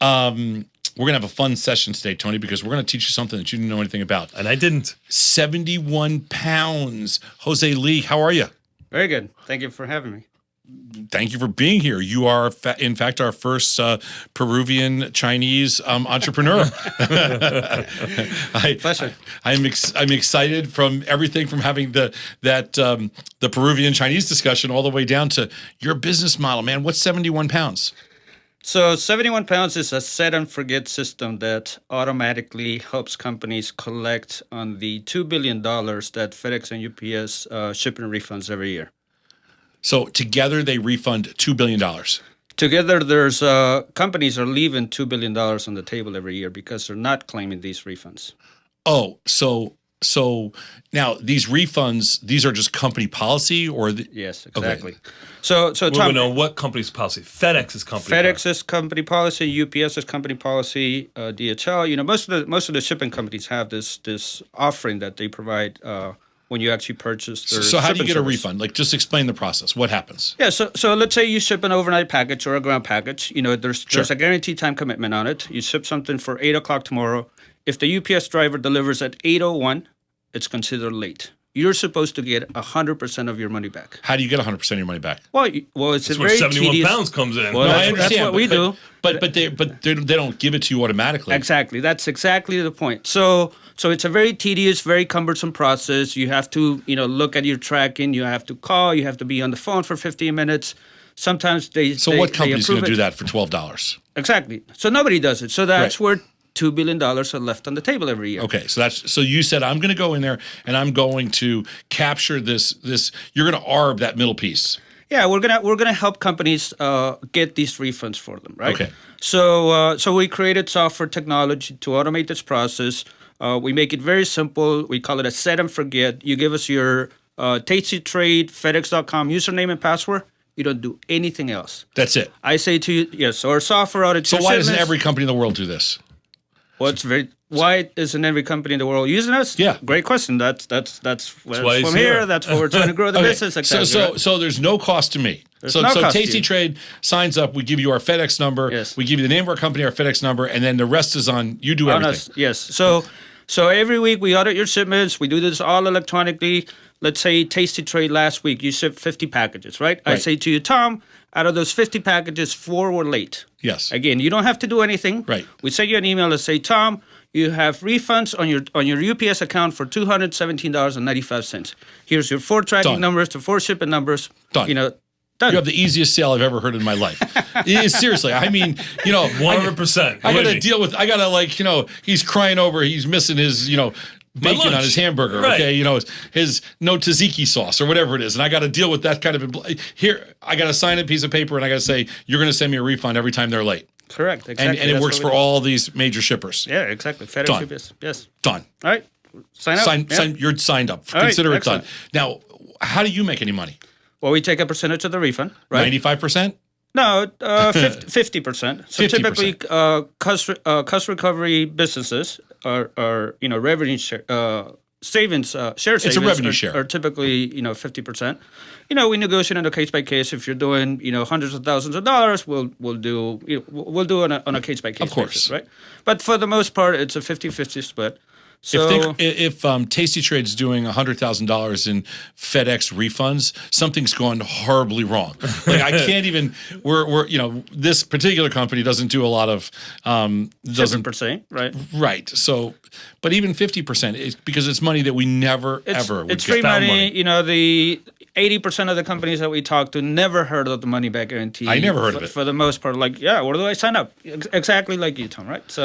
We're going to have a fun session today, Tony, because we're going to teach you something that you didn't know anything about. And I didn't. 71 pounds. Jose Lee, how are you? Very good. Thank you for having me. Thank you for being here. You are, in fact, our first Peruvian Chinese entrepreneur. Pleasure. I'm excited from everything from having the Peruvian Chinese discussion all the way down to your business model, man. What's 71 pounds? So 71 pounds is a set and forget system that automatically helps companies collect on the $2 billion that FedEx and UPS ship in refunds every year. So together they refund $2 billion. Together, there's companies are leaving $2 billion on the table every year because they're not claiming these refunds. Oh, so now these refunds, these are just company policy, or yes, exactly. Okay. So Tom, We know what company's policy. FedEx's company. FedEx's company policy, UPS's company policy, DHL. Most of the shipping companies have this offering that they provide when you actually purchase their So how do you get shipping a service. refund? Like, just explain the process. What happens? Yeah, so let's say you ship an overnight package or a ground package. There's Sure. a guaranteed time commitment on it. You ship something for 8 o'clock tomorrow. If the UPS driver delivers at 8:01, it's considered late. You're supposed to get 100% of your money back. How do you get 100% of your money back? Well, it's That's a where very 71 tedious. pounds comes in. Well, No, I that's understand, what we do. But they don't give it to you automatically. Exactly. That's exactly the point. So it's a very tedious, very cumbersome process. You have to, look at your tracking. You have to call. You have to be on the phone for 15 minutes. Sometimes So what company's going to do it. that for $12? Exactly. So nobody does it. So that's Right. where $2 billion are left on the table every year. Okay, so you said I'm going to go in there and I'm going to capture this. You're going to arb that middle piece. Yeah, we're gonna help companies get these refunds for them, right? Okay. So we created software technology to automate this process. We make it very simple. We call it a set and forget. You give us your TastyTrade, FedEx.com username and password. You don't do anything else. That's it. I say to you, yes. So our software audits. So your why doesn't shipments. every company in the world do this? Why isn't every company in the world using us? Yeah. Great question. That's where why it's he's from here. here. That's where we're trying to grow the Okay, business. Exactly. right? So there's no cost to me. So no cost to you. TastyTrade signs up. We give you our FedEx number. Yes. We give you the name of our company, our FedEx number, and then the rest is on you. Do On everything. us, yes. So every week we audit your shipments. We do this all electronically. Let's say TastyTrade last week, you shipped 50 packages, right? I Right. say to you, Tom, out of those 50 packages, 4 were late. Yes. Again, you don't have to do anything. Right. We send you an email and say, Tom, you have refunds on your UPS account for $217.95. Here's your 4 tracking Done. numbers, the 4 shipping numbers. Done. Done. You have the easiest sale I've ever heard in my life. Seriously, I mean, 100%. I got to deal with. I got to he's crying over. He's missing his bacon on lunch. his hamburger. Right. Okay, his no tzatziki sauce or whatever it is, and I got to deal with that kind of. Here, I got to sign a piece of paper and I got to say you're going to send me a refund every time they're late. Correct. Exactly. And it That's works what for we do. all these major shippers. Yeah, exactly. FedEx, Done. UPS. Yes. Done. All right. Sign up. You're signed up. All right, Consider it excellent. done. Now, how do you make any money? Well, we take a percentage of the refund, right? 95%? No, 50%. So 50%. typically, cost recovery businesses are revenue share, savings share savings. It's a revenue are, share. Are typically 50%. We negotiate on a case by case. If you're doing hundreds of thousands of dollars, we'll do on a case by case. Of course. basis, right? But for the most part, it's a 50-50 split. So If TastyTrade's doing $100,000 in FedEx refunds, something's gone horribly wrong. Like I can't even. We're this particular company doesn't do a lot of doesn't per se, right? right. So, but even 50% is because it's money that we never ever would It's get. free found money. The 80% of the companies that we talk to never heard of the money back guarantee. I never heard of it. For the most part, where do I sign up? Exactly like you, Tom, right? So.